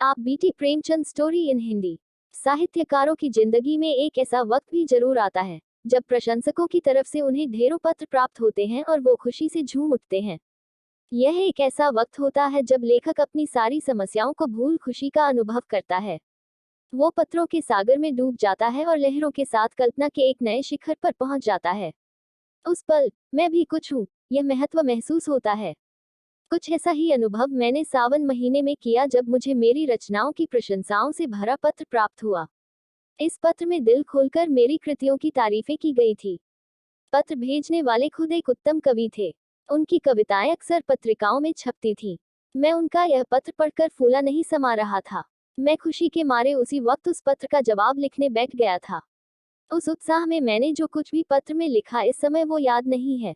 आप BT Premchand story in Hindi. साहित्यकारों की जिंदगी में एक ऐसा वक्त भी जरूर आता है जब प्रशंसकों की तरफ से उन्हें ढेरों पत्र प्राप्त होते हैं और वो खुशी से झूम उठते हैं। यह एक ऐसा वक्त होता है जब लेखक अपनी सारी समस्याओं को भूल खुशी का अनुभव करता है। वो पत्रों के सागर में डूब जाता है और लहरों के साथ कल्पना के एक नए शिखर पर पहुंच जाता है। उस पल मैं भी कुछ हूँ, यह महत्व महसूस होता है। कुछ ऐसा ही अनुभव मैंने सावन महीने में किया जब मुझे मेरी रचनाओं की प्रशंसाओं से भरा पत्र प्राप्त हुआ। इस पत्र में दिल खोलकर मेरी कृतियों की तारीफें की गई थी। पत्र भेजने वाले खुद एक उत्तम कवि थे। उनकी कविताएं अक्सर पत्रिकाओं में छपती थीं। मैं उनका यह पत्र पढ़कर फूला नहीं समा रहा था। मैं खुशी के मारे उसी वक्त उस पत्र का जवाब लिखने बैठ गया था। उस उत्साह में मैंने जो कुछ भी पत्र में लिखा इस समय वो याद नहीं है।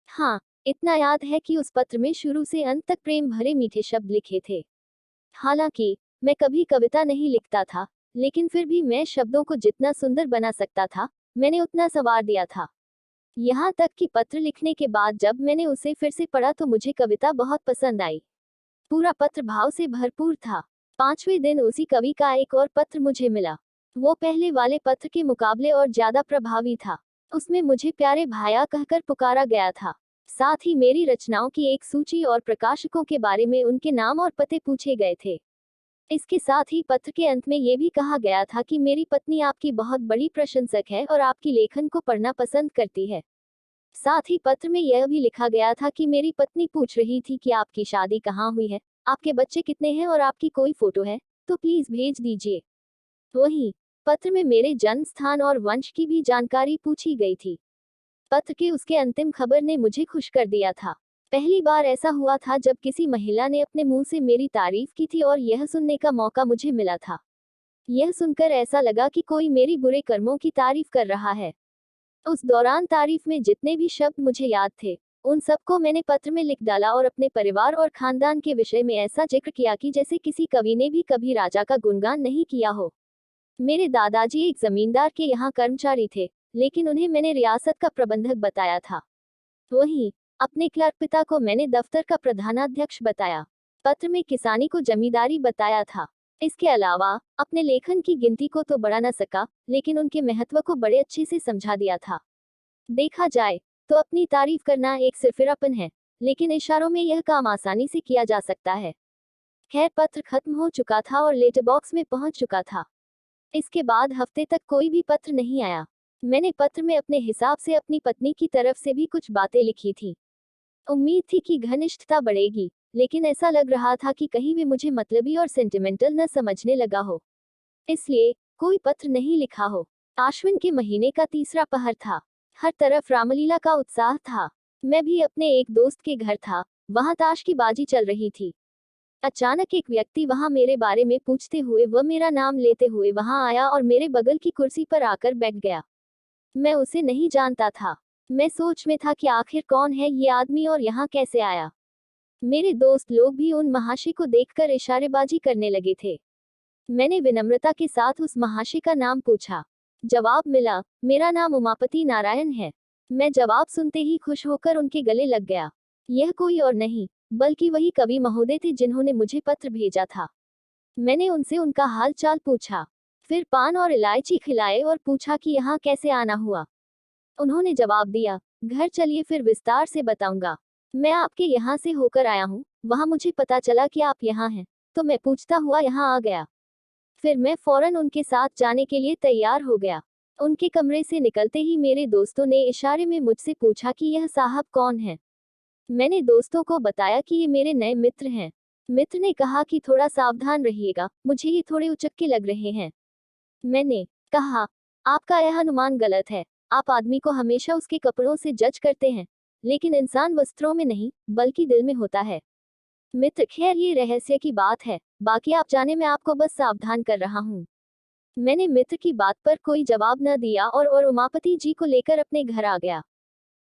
हाँ, इतना याद है कि उस पत्र में शुरू से अंत तक प्रेम भरे मीठे शब्द लिखे थे। हालांकि मैं कभी कविता नहीं लिखता था, लेकिन फिर भी मैं शब्दों को जितना सुंदर बना सकता था, मैंने उतना संवार दिया था। यहाँ तक कि पत्र लिखने के बाद जब मैंने उसे फिर से पढ़ा तो मुझे कविता बहुत पसंद आई। पूरा पत्र भाव से भरपूर था। 5वें दिन उसी कवि का एक और पत्र मुझे मिला। वो पहले वाले पत्र के मुकाबले और ज्यादा प्रभावी था। उसमें मुझे प्यारे भाया कहकर पुकारा गया था। साथ ही मेरी रचनाओं की एक सूची और प्रकाशकों के बारे में उनके नाम और पते पूछे गए थे। इसके साथ ही पत्र के अंत में ये भी कहा गया था कि मेरी पत्नी आपकी बहुत बड़ी प्रशंसक है और आपकी लेखन को पढ़ना पसंद करती है। साथ ही पत्र में यह भी लिखा गया था कि मेरी पत्नी पूछ रही थी कि आपकी शादी कहाँ हुई है, आपके बच्चे कितने हैं और आपकी कोई फोटो है तो प्लीज भेज दीजिए। वहीं पत्र में मेरे जन्म स्थान और वंश की भी जानकारी पूछी गई थी। पत्र के उसके अंतिम खबर ने मुझे खुश कर दिया था। पहली बार ऐसा हुआ था जब किसी महिला ने अपने मुंह से मेरी तारीफ की थी और यह सुनने का मौका मुझे मिला था। यह सुनकर ऐसा लगा कि कोई मेरी बुरे कर्मों की तारीफ कर रहा है। उस दौरान तारीफ में जितने भी शब्द मुझे याद थे, उन सबको मैंने पत्र में लिख डाला और अपने परिवार और खानदान के विषय में ऐसा जिक्र किया कि जैसे किसी कवि ने भी कभी राजा का गुणगान नहीं किया हो। मेरे दादाजी एक जमींदार के यहाँ कर्मचारी थे, लेकिन उन्हें मैंने रियासत का प्रबंधक बताया था। वहीं अपने क्लर्क पिता को मैंने दफ्तर का प्रधानाध्यक्ष बताया। पत्र में किसानी को जमींदारी बताया था। इसके अलावा अपने लेखन की गिनती को तो बढ़ा न सका, लेकिन उनके महत्व को बड़े अच्छे से समझा दिया था। देखा जाए तो अपनी तारीफ करना एक सिरफिरापन है, लेकिन इशारों में यह काम आसानी से किया जा सकता है। खैर, पत्र खत्म हो चुका था और लेटर बॉक्स में पहुंच चुका था। इसके बाद हफ्ते तक कोई भी पत्र नहीं आया। मैंने पत्र में अपने हिसाब से अपनी पत्नी की तरफ से भी कुछ बातें लिखी थी। उम्मीद थी कि घनिष्ठता बढ़ेगी, लेकिन ऐसा लग रहा था कि कहीं भी मुझे मतलबी और सेंटिमेंटल न समझने लगा हो। इसलिए कोई पत्र नहीं लिखा हो। आश्विन के महीने का तीसरा पहर था। हर तरफ रामलीला का उत्साह था। मैं भी अपने एक दोस्त के घर था। वहां ताश की बाजी चल रही थी। अचानक एक व्यक्ति वहां मेरे बारे में पूछते हुए व मेरा नाम लेते हुए वहां आया और मेरे बगल की कुर्सी पर आकर बैठ गया। मैं उसे नहीं जानता था। मैं सोच में था कि आखिर कौन है ये आदमी और यहाँ कैसे आया। मेरे दोस्त लोग भी उन महाशय को देखकर इशारेबाजी करने लगे थे। मैंने विनम्रता के साथ उस महाशय का नाम पूछा। जवाब मिला, मेरा नाम उमापति नारायण है। मैं जवाब सुनते ही खुश होकर उनके गले लग गया। यह कोई और नहीं बल्कि वही कवि महोदय थे जिन्होंने मुझे पत्र भेजा था। मैंने उनसे उनका हाल चाल पूछा, फिर पान और इलायची खिलाए और पूछा कि यहाँ कैसे आना हुआ। उन्होंने जवाब दिया, घर चलिए फिर विस्तार से बताऊंगा। मैं आपके यहाँ से होकर आया हूँ, वहाँ मुझे पता चला कि आप यहाँ हैं, तो मैं पूछता हुआ यहाँ आ गया। फिर मैं फौरन उनके साथ जाने के लिए तैयार हो गया। उनके कमरे से निकलते ही मेरे दोस्तों ने इशारे में मुझसे पूछा कि यह साहब कौन है। मैंने दोस्तों को बताया कि ये मेरे नए मित्र हैं। मित्र ने कहा कि थोड़ा सावधान रहिएगा, मुझे ये थोड़े उचक्के लग रहे हैं। मैंने कहा, आपका यह अनुमान गलत है। आप आदमी को हमेशा उसके कपड़ों से जज करते हैं, लेकिन इंसान वस्त्रों में नहीं बल्कि दिल में होता है। मित्र, खैर ये रहस्य की बात है, बाकी आप जाने, मैं आपको बस सावधान कर रहा हूँ। मैंने मित्र की बात पर कोई जवाब न दिया और उमापति जी को लेकर अपने घर आ गया।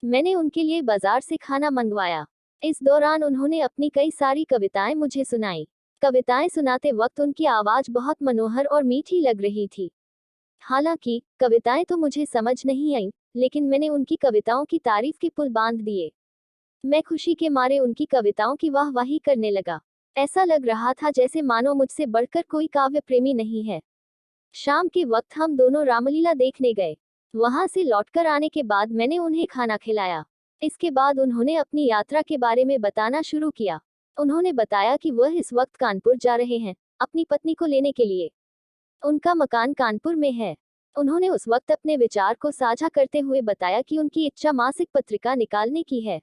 मैंने उनके लिए बाजार से खाना मंगवाया। इस दौरान उन्होंने अपनी कई सारी कविताएं मुझे सुनाई। कविताएं सुनाते वक्त उनकी आवाज बहुत मनोहर और मीठी लग रही थी। हालांकि कविताएं तो मुझे समझ नहीं आईं, लेकिन मैंने उनकी कविताओं की तारीफ के पुल बांध दिए। मैं खुशी के मारे उनकी कविताओं की वाहवाही करने लगा। ऐसा लग रहा था जैसे मानो मुझसे बढ़कर कोई काव्य प्रेमी नहीं है। शाम के वक्त हम दोनों रामलीला देखने गए। वहां से लौटकर आने के बाद मैंने उन्हें खाना खिलाया। इसके बाद उन्होंने अपनी यात्रा के बारे में बताना शुरू किया। उन्होंने बताया कि वह इस वक्त कानपुर जा रहे हैं, अपनी पत्नी को लेने के लिए। उनका मकान कानपुर में है। उन्होंने उस वक्त अपने विचार को साझा करते हुए बताया कि उनकी इच्छा मासिक पत्रिका निकालने की है।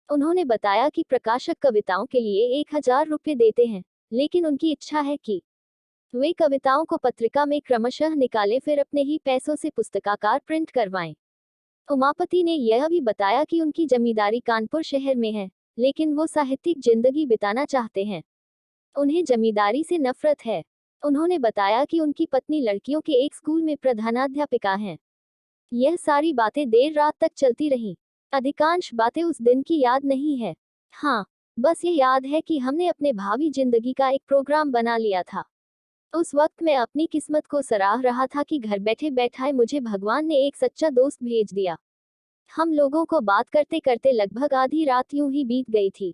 उन्होंने बताया कि प्रकाशक कविताओं के लिए 1,000 रुपये देते हैं, लेकिन उनकी इच्छा है कि वे कविताओं को पत्रिका में क्रमशः निकालें, फिर अपने ही पैसों से पुस्तकाकार प्रिंट करवाएं। उमापति ने यह भी बताया कि उनकी जमींदारी कानपुर शहर में है, लेकिन वो साहित्यिक जिंदगी बिताना चाहते हैं। उन्हें जमींदारी से नफरत है। उन्होंने बताया कि उनकी पत्नी लड़कियों के एक स्कूल में प्रधानाध्यापिका हैं। यह सारी बातें देर रात तक चलती रहीं। अधिकांश बातें उस दिन की याद नहीं है। हाँ, बस यह याद है कि हमने अपने भावी जिंदगी का एक प्रोग्राम बना लिया था। उस वक्त मैं अपनी किस्मत को सराह रहा था कि घर बैठे बैठाए मुझे भगवान ने एक सच्चा दोस्त भेज दिया। हम लोगों को बात करते करते लगभग आधी रात यूं ही बीत गई थी।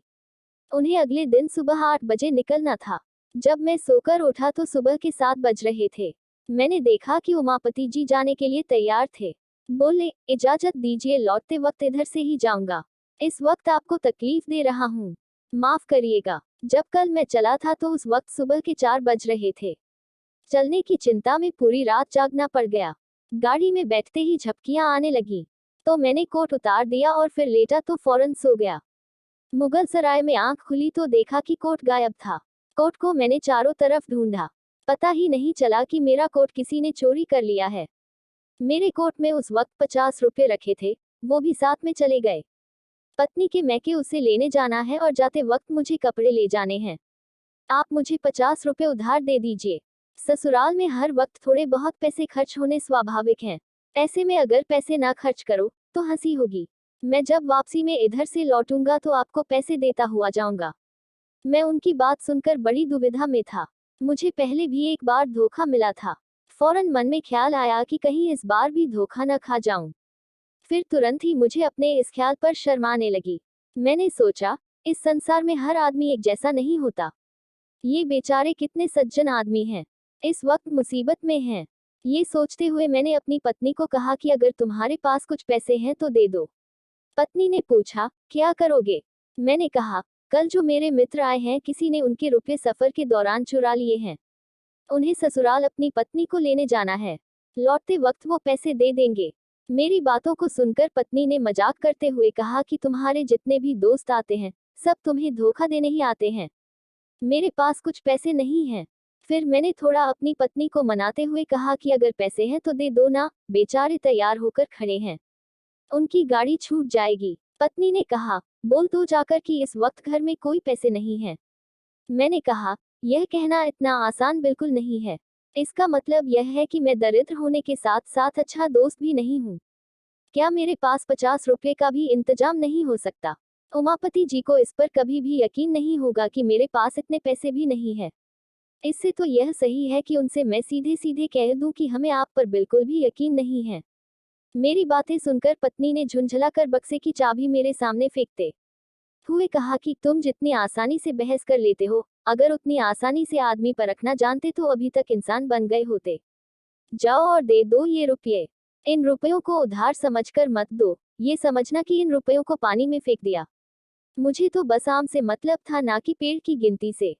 उन्हें अगले दिन सुबह 8 बजे निकलना था। जब मैं सोकर उठा तो सुबह के 7 बज रहे थे। मैंने देखा कि उमापति जी जाने के लिए तैयार थे। बोले, इजाजत दीजिए, लौटते वक्त इधर से ही जाऊंगा। इस वक्त आपको तकलीफ दे रहा हूँ, माफ करिएगा। जब कल मैं चला था तो उस वक्त सुबह के 4 बज रहे थे। चलने की चिंता में पूरी रात जागना पड़ गया। गाड़ी में बैठते ही झपकियां आने लगी, तो मैंने कोट उतार दिया और फिर लेटा तो फौरन सो गया। मुगल सराय में आंख खुली तो देखा कि कोट गायब था। कोट को मैंने चारों तरफ ढूंढा, पता ही नहीं चला कि मेरा कोट किसी ने चोरी कर लिया है। मेरे कोट में उस वक्त 50 रुपये रखे थे, वो भी साथ में चले गए। पत्नी के मैके उसे लेने जाना है और जाते वक्त मुझे कपड़े ले जाने हैं। आप मुझे 50 रुपये उधार दे दीजिए। ससुराल में हर वक्त थोड़े बहुत पैसे खर्च होने स्वाभाविक हैं। ऐसे में अगर पैसे ना खर्च करो तो हंसी होगी। मैं जब वापसी में इधर से लौटूंगा तो आपको पैसे देता हुआ जाऊंगा। मैं उनकी बात सुनकर बड़ी दुविधा में था। मुझे पहले भी एक बार धोखा मिला था। फौरन मन में ख्याल आया कि कहीं इस बार भी धोखा न खा जाऊं। फिर तुरंत ही मुझे अपने इस ख्याल पर शर्माने लगी। मैंने सोचा, इस संसार में हर आदमी एक जैसा नहीं होता। ये बेचारे कितने सज्जन आदमी हैं, इस वक्त मुसीबत में हैं। ये सोचते हुए मैंने अपनी पत्नी को कहा कि अगर तुम्हारे पास कुछ पैसे हैं तो दे दो। पत्नी ने पूछा, क्या करोगे? मैंने कहा, कल जो मेरे मित्र आए हैं, किसी ने उनके रुपये सफर के दौरान चुरा लिए हैं। उन्हें ससुराल अपनी पत्नी को लेने जाना है। लौटते वक्त वो पैसे दे देंगे। मेरी बातों को सुनकर पत्नी ने मजाक करते हुए कहा कि तुम्हारे जितने भी दोस्त आते हैं, सब तुम्हें धोखा देने ही आते हैं। मेरे पास कुछ पैसे नहीं हैं। फिर मैंने थोड़ा अपनी पत्नी को मनाते हुए कहा कि अगर पैसे हैं तो दे दो ना, बेचारे तैयार होकर खड़े हैं, उनकी गाड़ी छूट जाएगी। पत्नी ने कहा, बोल दो जाकर कि इस वक्त घर में कोई पैसे नहीं हैं। मैंने कहा, यह कहना इतना आसान बिल्कुल नहीं है। इसका मतलब यह है कि मैं दरिद्र होने के साथ साथ अच्छा दोस्त भी नहीं हूँ। क्या मेरे पास 50 रुपये का भी इंतजाम नहीं हो सकता? उमापति जी को इस पर कभी भी यकीन नहीं होगा कि मेरे पास इतने पैसे भी नहीं है। इससे तो यह सही है कि उनसे मैं सीधे सीधे कह दूं कि हमें आप पर बिल्कुल भी यकीन नहीं है। मेरी बातें सुनकर पत्नी ने झुंझलाकर बक्से की चाबी मेरे सामने फेंकते हुए कहा कि तुम जितनी आसानी से बहस कर लेते हो, अगर उतनी आसानी से आदमी परखना जानते तो अभी तक इंसान बन गए होते। जाओ और दे दो ये रुपये। इन रुपयों को उधार समझकर मत दो, ये समझना कि इन रुपयों को पानी में फेंक दिया। मुझे तो बस आम से मतलब था, ना कि पेड़ की गिनती से।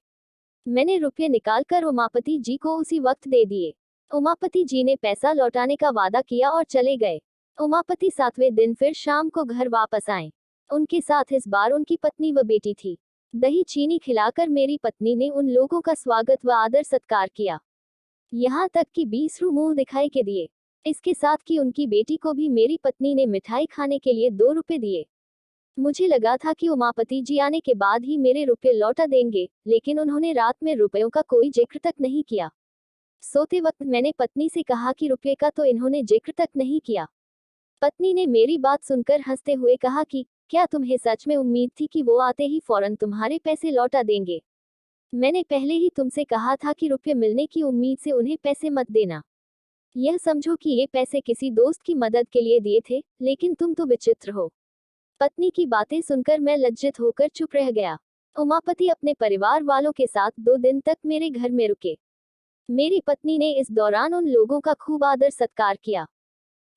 मैंने रुपये निकालकर उमापति जी को उसी वक्त दे दिए। उमापति जी ने पैसा लौटाने का वादा किया और चले गए। उमापति 7वें दिन फिर शाम को घर वापस आए। उनके साथ इस बार उनकी पत्नी व बेटी थी। दही चीनी खिलाकर मेरी पत्नी ने उन लोगों का स्वागत व आदर सत्कार किया, यहाँ तक कि 20 रू मुंह दिखाई के दिए। इसके साथ कि उनकी बेटी को भी मेरी पत्नी ने मिठाई खाने के लिए 2 रुपए दिए। मुझे लगा था कि उमापति जी आने के बाद ही मेरे रुपये लौटा देंगे, लेकिन उन्होंने रात में रुपयों का कोई जिक्र तक नहीं किया। सोते वक्त मैंने पत्नी से कहा कि रुपये का तो इन्होंने जिक्र तक नहीं किया। पत्नी ने मेरी बात सुनकर हंसते हुए कहा कि क्या तुम्हें सच में उम्मीद थी कि वो आते ही फौरन तुम्हारे पैसे लौटा देंगे? मैंने पहले ही तुमसे कहा था कि रुपये मिलने की उम्मीद से उन्हें पैसे मत देना। यह समझो कि ये पैसे किसी दोस्त की मदद के लिए दिए थे, लेकिन तुम तो विचित्र हो। पत्नी की बातें सुनकर मैं लज्जित होकर चुप रह गया। उमापति अपने परिवार वालों के साथ 2 दिन तक मेरे घर में रुके। मेरी पत्नी ने इस दौरान उन लोगों का खूब आदर सत्कार किया।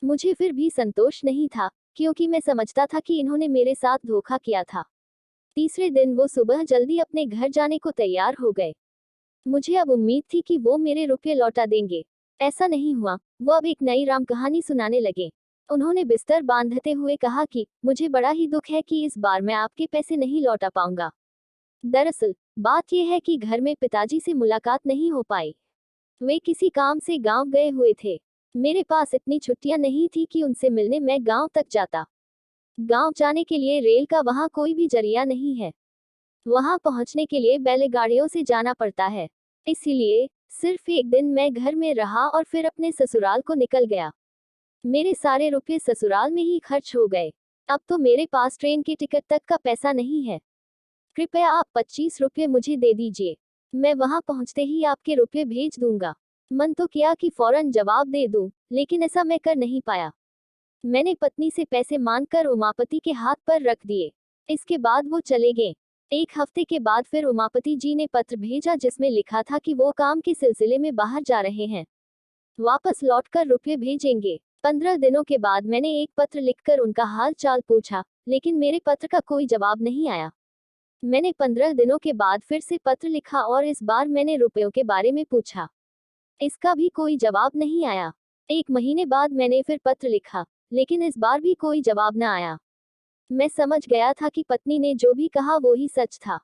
मुझे फिर भी संतोष नहीं था, क्योंकि मैं समझता था कि इन्होंने मेरे साथ धोखा किया था। तीसरे दिन वो सुबह जल्दी अपने घर जाने को तैयार हो गए। मुझे अब उम्मीद थी कि वो मेरे रुपये लौटा देंगे। ऐसा नहीं हुआ। वो अब एक नई राम कहानी सुनाने लगे। उन्होंने बिस्तर बांधते हुए कहा कि मुझे बड़ा ही दुख है कि इस बार मैं आपके पैसे नहीं लौटा पाऊंगा। दरअसल बात यह है कि घर में पिताजी से मुलाकात नहीं हो पाई। वे किसी काम से गांव गए हुए थे। मेरे पास इतनी छुट्टियां नहीं थी कि उनसे मिलने मैं गांव तक जाता। गांव जाने के लिए रेल का वहां कोई भी जरिया नहीं है। वहां पहुंचने के लिए बैलगाड़ियों से जाना पड़ता है। इसीलिए सिर्फ एक दिन मैं घर में रहा और फिर अपने ससुराल को निकल गया। मेरे सारे रुपये ससुराल में ही खर्च हो गए। अब तो मेरे पास ट्रेन की टिकट तक का पैसा नहीं है। कृपया आप 25 रुपये मुझे दे दीजिए। मैं वहां पहुंचते ही आपके रुपये भेज दूंगा। मन तो किया कि फौरन जवाब दे दूं, लेकिन ऐसा मैं कर नहीं पाया। मैंने पत्नी से पैसे मांगकर उमापति के हाथ पर रख दिए। इसके बाद वो चले गए। एक हफ्ते के बाद फिर उमापति जी ने पत्र भेजा जिसमें लिखा था कि वो काम के सिलसिले में बाहर जा रहे हैं, वापस लौटकर रुपये भेजेंगे। 15 दिनों के बाद मैंने एक पत्र लिखकर उनका हाल चाल पूछा, लेकिन मेरे पत्र का कोई जवाब नहीं आया। मैंने 15 दिनों के बाद फिर से पत्र लिखा और इस बार मैंने रुपयों के बारे में पूछा। इसका भी कोई जवाब नहीं आया। 1 महीने बाद मैंने फिर पत्र लिखा, लेकिन इस बार भी कोई जवाब न आया। मैं समझ गया था कि पत्नी ने जो भी कहा वो ही सच था।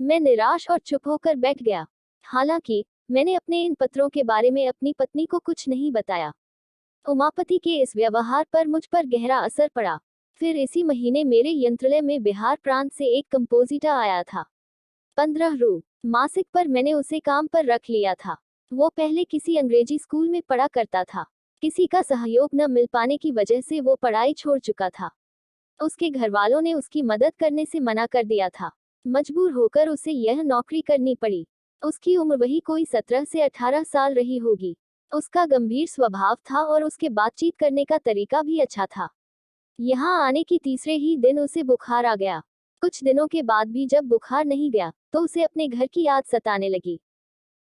मैं निराश और चुप होकर बैठ गया। हालांकि मैंने अपने इन पत्रों के बारे में अपनी पत्नी को कुछ नहीं बताया। उमापति के इस व्यवहार पर मुझ पर गहरा असर पड़ा। फिर इसी महीने मेरे यंत्रालय में बिहार प्रांत से एक कंपोजिटर आया था। 15 रु मासिक पर मैंने उसे काम पर रख लिया था। वो पहले किसी अंग्रेजी स्कूल में पढ़ा करता था। किसी का सहयोग न मिल पाने की वजह से वो पढ़ाई छोड़ चुका था। उसके घर वालों ने उसकी मदद करने से मना कर दिया था। मजबूर होकर उसे यह नौकरी करनी पड़ी। उसकी उम्र वही कोई 17 से 18 साल रही होगी। उसका गंभीर स्वभाव था और उसके बातचीत करने का तरीका भी अच्छा था। यहाँ आने की तीसरे ही दिन उसे बुखार आ गया। कुछ दिनों के बाद भी जब बुखार नहीं गया तो उसे अपने घर की याद सताने लगी।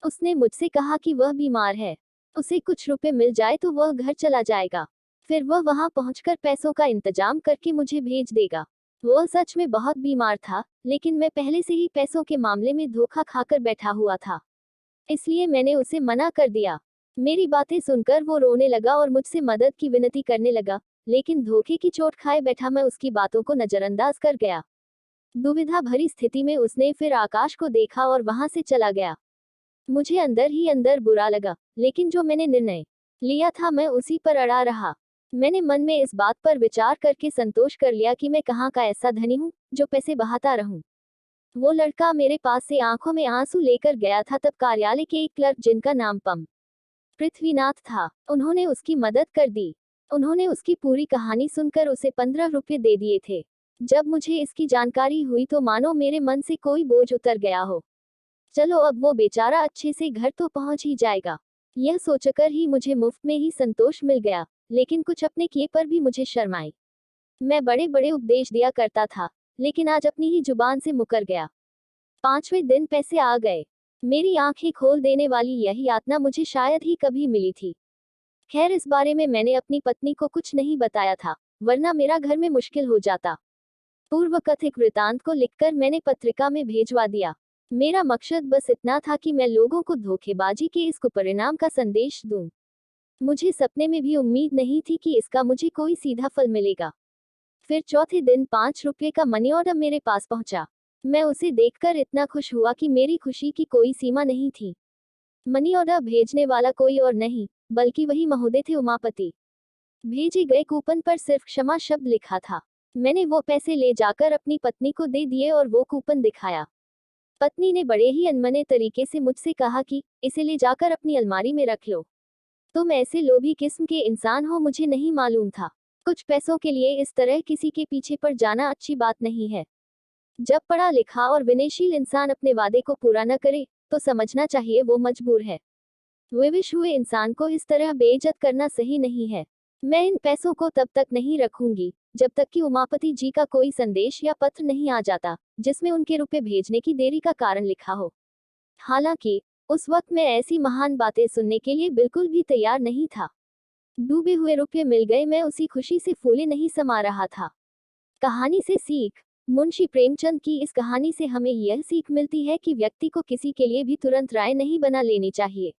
उसने मुझसे कहा कि वह बीमार है, उसे कुछ रुपए मिल जाए तो वह घर चला जाएगा। फिर वह वहां पहुंचकर पैसों का इंतजाम करके मुझे भेज देगा। वह सच में बहुत बीमार था, लेकिन मैं पहले से ही पैसों के मामले में धोखा खाकर बैठा हुआ था, इसलिए मैंने उसे मना कर दिया। मेरी बातें सुनकर वो रोने लगा और मुझसे मदद की विनती करने लगा, लेकिन धोखे की चोट खाए बैठा मैं उसकी बातों को नजरअंदाज कर गया। दुविधा भरी स्थिति में उसने फिर आकाश को देखा और वहां से चला गया। मुझे अंदर ही अंदर बुरा लगा, लेकिन जो मैंने निर्णय लिया था मैं उसी पर अड़ा रहा। मैंने मन में इस बात पर विचार करके संतोष कर लिया कि मैं कहाँ का ऐसा धनी हूँ जो पैसे बहाता रहूं। वो लड़का मेरे पास से आंखों में आंसू लेकर गया था तब कार्यालय के एक क्लर्क जिनका नाम पृथ्वीनाथ था, उन्होंने उसकी मदद कर दी। उन्होंने उसकी पूरी कहानी सुनकर उसे 15 रुपये दे दिए थे। जब मुझे इसकी जानकारी हुई तो मानो मेरे मन से कोई बोझ उतर गया हो। चलो अब वो बेचारा अच्छे से घर तो पहुंच ही जाएगा, यह सोचकर ही मुझे मुफ्त में ही संतोष मिल गया। लेकिन कुछ अपने किए पर भी मुझे शर्म आई। मैं बड़े बड़े उपदेश दिया करता था, लेकिन आज अपनी ही जुबान से मुकर गया। 5वें दिन पैसे आ गए। मेरी आंखें खोल देने वाली यही यातना मुझे शायद ही कभी मिली थी। खैर इस बारे में मैंने अपनी पत्नी को कुछ नहीं बताया था, वरना मेरा घर में मुश्किल हो जाता। पूर्व कथित वृतांत को लिखकर मैंने पत्रिका में भेजवा दिया। मेरा मकसद बस इतना था कि मैं लोगों को धोखेबाजी के इस कुपरिणाम का संदेश दूं। मुझे सपने में भी उम्मीद नहीं थी कि इसका मुझे कोई सीधा फल मिलेगा। फिर चौथे दिन 5 रुपये का मनी ऑर्डर मेरे पास पहुंचा। मैं उसे देखकर इतना खुश हुआ कि मेरी खुशी की कोई सीमा नहीं थी। मनी ऑर्डर भेजने वाला कोई और नहीं, बल्कि वही महोदय थे, उमापति। भेजे गए कूपन पर सिर्फ क्षमा शब्द लिखा था। मैंने वो पैसे ले जाकर अपनी पत्नी को दे दिए और वो कूपन दिखाया। पत्नी ने बड़े ही अनमने तरीके से मुझसे कहा कि इसे ले जाकर अपनी अलमारी में रख लो। तुम ऐसे लोभी किस्म के इंसान हो, मुझे नहीं मालूम था। कुछ पैसों के लिए इस तरह किसी के पीछे पड़ जाना अच्छी बात नहीं है। जब पढ़ा लिखा और विनयशील इंसान अपने वादे को पूरा न करे तो समझना चाहिए वो मजबूर है। विवश हुए इंसान को इस तरह बेइज्जत करना सही नहीं है। मैं इन पैसों को तब तक नहीं रखूंगी जब तक कि उमापति जी का कोई संदेश या पत्र नहीं आ जाता जिसमें उनके रुपए भेजने की देरी का कारण लिखा हो। हालांकि उस वक्त मैं ऐसी महान बातें सुनने के लिए बिल्कुल भी तैयार नहीं था। डूबे हुए रुपये मिल गए, मैं उसी खुशी से फूले नहीं समा रहा था। कहानी से सीख। मुंशी प्रेमचंद की इस कहानी से हमें यह सीख मिलती है कि व्यक्ति को किसी के लिए भी तुरंत राय नहीं बना लेनी चाहिए।